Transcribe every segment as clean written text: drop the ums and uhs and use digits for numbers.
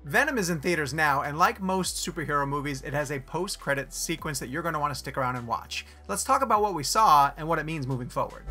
Venom is in theaters now, and like most superhero movies, it has a post-credits sequence that you're going to want to stick around and watch. Let's talk about what we saw and what it means moving forward.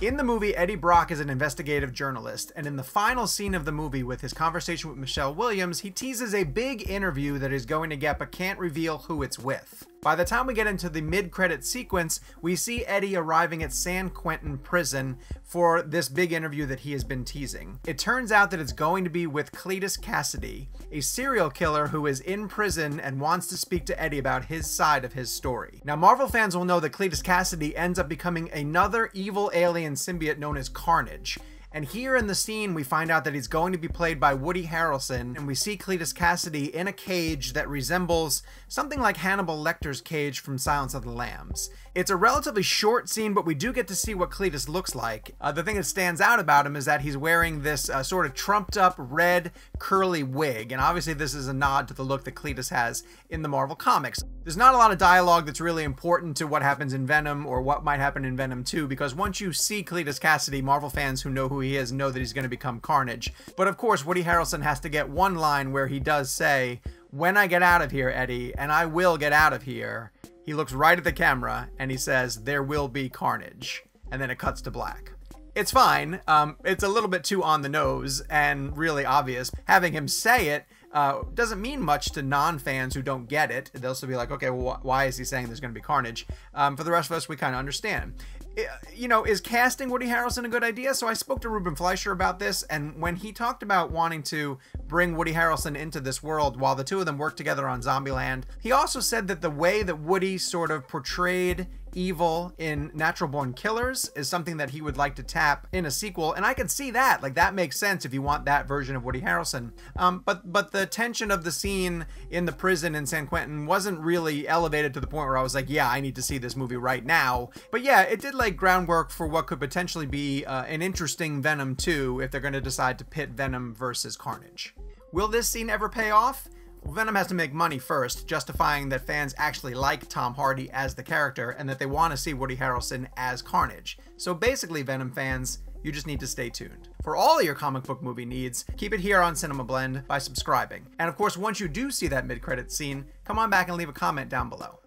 In the movie, Eddie Brock is an investigative journalist, and in the final scene of the movie with his conversation with Michelle Williams, he teases a big interview that he's going to get but can't reveal who it's with. By the time we get into the mid-credit sequence, we see Eddie arriving at San Quentin prison for this big interview that he has been teasing. It turns out that it's going to be with Cletus Cassidy, a serial killer who is in prison and wants to speak to Eddie about his side of his story. Now, Marvel fans will know that Cletus Cassidy ends up becoming another evil alien symbiote known as Carnage. And here in the scene, we find out that he's going to be played by Woody Harrelson, and we see Cletus Cassidy in a cage that resembles something like Hannibal Lecter's cage from Silence of the Lambs. It's a relatively short scene, but we do get to see what Cletus looks like. The thing that stands out about him is that he's wearing this sort of trumped up red curly wig, and obviously this is a nod to the look that Cletus has in the Marvel comics. There's not a lot of dialogue that's really important to what happens in Venom or what might happen in Venom 2, because once you see Cletus Cassidy, Marvel fans who know who he is know that he's going to become Carnage. But of course, Woody Harrelson has to get one line where he does say, "When I get out of here, Eddie, and I will get out of here," he looks right at the camera and he says, "There will be carnage." And then it cuts to black. It's fine. It's a little bit too on the nose and really obvious. Having him say it doesn't mean much to non-fans who don't get it. They'll still be like, okay, well, why is he saying there's going to be carnage? For the rest of us, we kind of understand. You know, is casting Woody Harrelson a good idea? So I spoke to Ruben Fleischer about this, and when he talked about wanting to bring Woody Harrelson into this world while the two of them worked together on Zombieland, he also said that the way that Woody sort of portrayed evil in Natural Born Killers is something that he would like to tap in a sequel, and I can see that. Like, that makes sense if you want that version of Woody Harrelson. But the tension of the scene in the prison in San Quentin wasn't really elevated to the point where I was like, yeah, I need to see this movie right now. But yeah, it did lay groundwork for what could potentially be an interesting Venom 2 if they're going to decide to pit Venom versus Carnage. Will this scene ever pay off? Venom has to make money first, justifying that fans actually like Tom Hardy as the character and that they want to see Woody Harrelson as Carnage. So basically, Venom fans, you just need to stay tuned. For all of your comic book movie needs, keep it here on CinemaBlend by subscribing. And of course, once you do see that mid-credits scene, come on back and leave a comment down below.